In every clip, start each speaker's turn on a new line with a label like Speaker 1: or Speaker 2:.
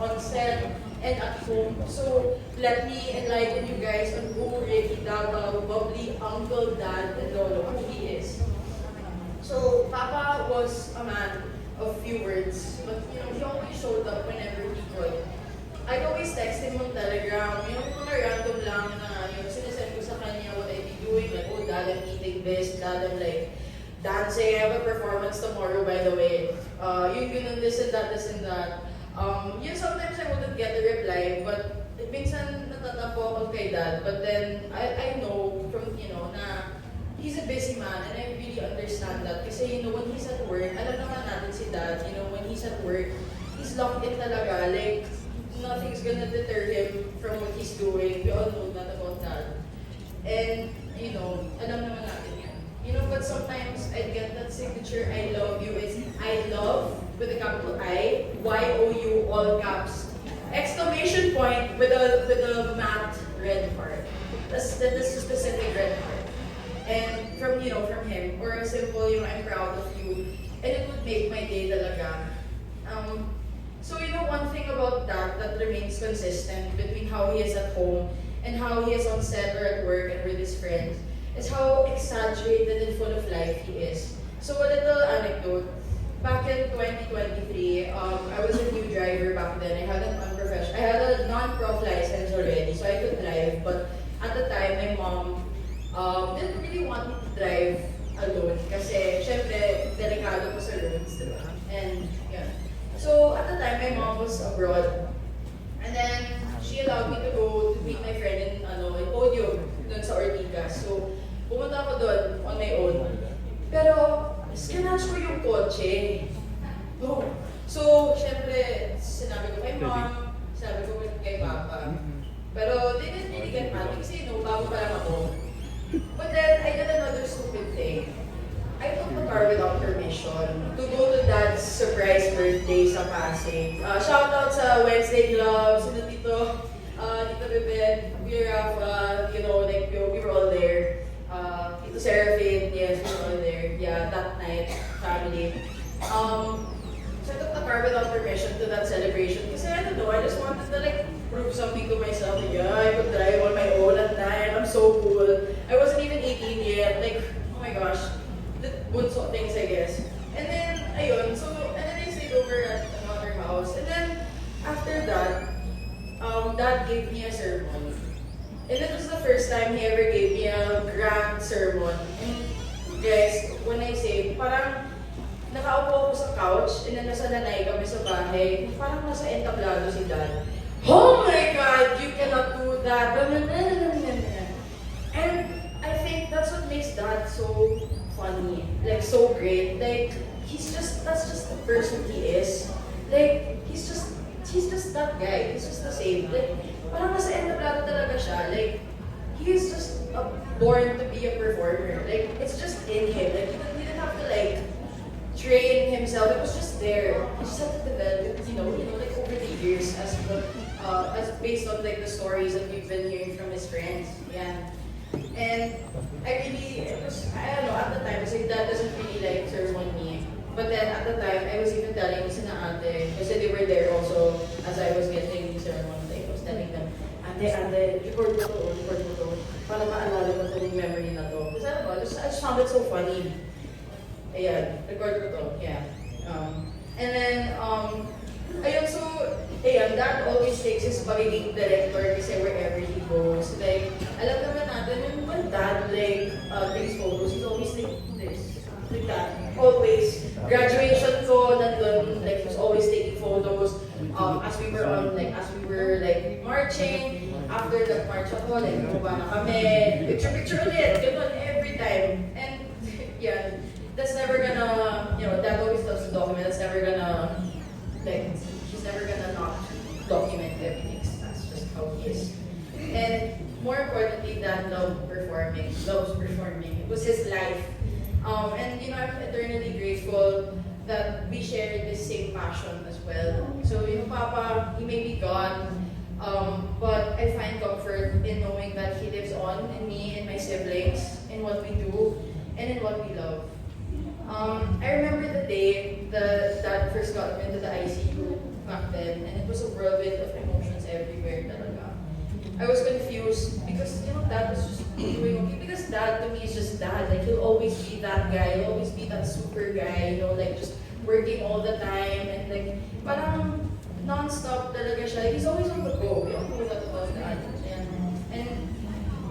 Speaker 1: on set and at home. So let me enlighten you guys on who Ricky Davao, bubbly uncle, dad, and lolo, who he is. So Papa was a man of few words, but he always showed up whenever he could. I'd always text him on Telegram, yung mga random lang na sinesend ko sa kanya what I'd be doing, like, oh, dad, I'm eating this, dad, I'm like, dancing, I have a performance tomorrow, by the way. Yung ganun, this and that, this and that. Sometimes I wouldn't get a reply, but minsan natatampo ako kay dad, but then I know from, na he's a busy man, and I really understand that. Kasi, when he's at work, alam naman natin si dad, when he's at work, he's locked in talaga, like, nothing's gonna deter him from what he's doing. We all know that about that. And, alam naman natin yan. But sometimes I get that signature, I love you, is I love, with a capital I, Y-O-U, all caps, exclamation point with a matte red heart. That's a specific red heart. And from him, or a simple, I'm proud of you, and it would make my day talaga. So one thing about that remains consistent between how he is at home and how he is on set or at work and with his friends is how exaggerated and full of life he is. So a little anecdote. Back in 2023, I was a new driver back then. I had a non-prof license already, so I could drive. But at the time, my mom didn't really want me to drive alone kasi syempre delikado po sa roads, diba? And yeah. So at the time, my mom was abroad, and then she allowed me to go to meet my friend in Podium doon sa Ortigas. So pumunta ako doon on my own. Pero scratch ko yung kotse. Oh. So syempre sinabi ko kay mom, sinabi ko kay papa. Pero they didn't really get mad kasi bago pa lang ako. But then I did another stupid thing. I took the car without permission to go to Dad's surprise birthday sa Pasig. Shout out sa Wednesday Club, sila Tito Beben, Rafa, we were all there. Tito Seraphine, yes, we were all there. Yeah, that night, family. So I took the car without permission to that celebration kasi I don't know, I just wanted to prove something to myself. Yeah, I could drive on my own at night. I'm so cool. I wasn't even 18 yet. Oh my gosh. The Bunsong things, I guess. And then, and then I stayed over at another house. And then, after that, Dad gave me a sermon. And it was the first time he ever gave me a grand sermon. And guys, when I say, parang nakaupo ako sa couch, and then nasa nanay kami sa bahay, parang nasa entablado si Dad. Oh my God, you cannot do that. And I think that's what makes Dad so funny, so great. That's just the person he is. He's just that guy. He's just the same. Parang nasa entablado talaga siya. He is just born to be a performer. It's just in him. He didn't have to train himself. It was just there. He just had to develop it, over the years as based on the stories that we've been hearing from his friends. Yeah. And I don't know, at the time, kasi Dad doesn't really sermon me. But then at the time, I was even telling si na ate, kasi they were there also as I was getting the sermon. I was telling them, ate, record mo to, para maalala mo itong memory na to. Kasi I don't know, I just found it so funny. Ayan, record ko to, yeah. And then, Dad always takes his pagiging director kasi wherever he goes. Alam naman natin, when Dad takes photos, he's always this. That. Always. Graduation ko, nandun, he was always taking photos. As we were marching, after that march ako, bumaba na kami, picture ulit, ganun, every time. And, yeah, that's never gonna, Dad always tells the document, that's never gonna, she's never gonna not document everything. That's just how he is. And more importantly, Dad loves performing. It was his life. And I'm eternally grateful that we share this same passion as well. So Papa, he may be gone, but I find comfort in knowing that he lives on in me and my siblings, in what we do, and in what we love. I remember the day that Dad first got me into the ICU. back then, and it was a whirlwind of emotions everywhere talaga. I was confused because, dad was just doing okay. Because dad to me is just dad. Like, he'll always be that guy. He'll always be that super guy, like just working all the time. And like, parang non-stop talaga siya. Like, he's always on the go. We all know that about dad. And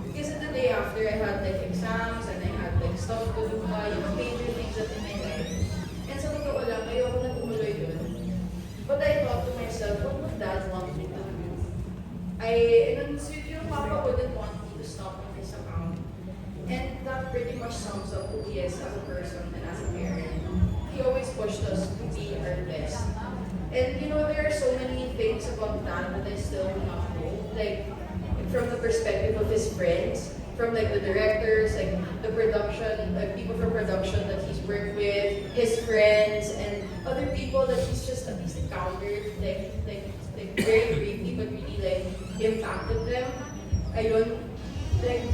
Speaker 1: because the day after, I had like exams and I had like stuff to do pa, major things that in my life. And sa totoo lang, ayoko na tumuloy yun. But I thought to myself, what would dad want me to do? And so yung papa wouldn't want me to stop on his account. And that pretty much sums up who he is as a person and as a parent. He always pushed us to be our best. And there are so many things about that that I still do not know. Like, from the perspective of his friends, from like the directors, like the production, like people from production that he's worked with, his friends, and other people that he's just at least encountered, like very briefly, but really like impacted them. I don't like.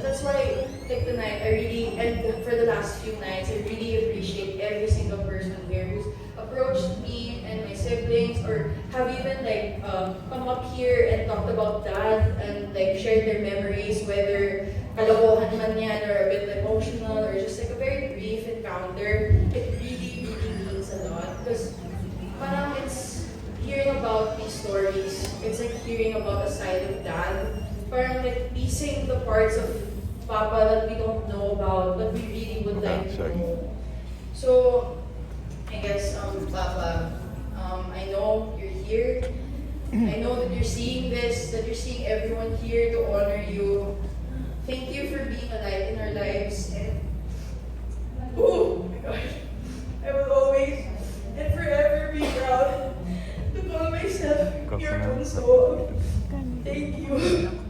Speaker 1: That's why like tonight and for the last few nights, I really appreciate every single person here who's approached me and my siblings, or have even like come up here and talked about that and like shared their memories, whether kalokohan man yan or a bit emotional or just like a very brief encounter. It really means a lot because parang it's hearing about these stories. It's like hearing about a side of dad. Parang like piecing the parts of Papa that we don't know about, but we really would like to know. So, I guess, Papa, I know you're here. I know that you're seeing this, that you're seeing everyone here to honor you. Thank you for being a light in our lives. And, oh my gosh, I will always and forever be proud to call myself your Bunsong. Thank you.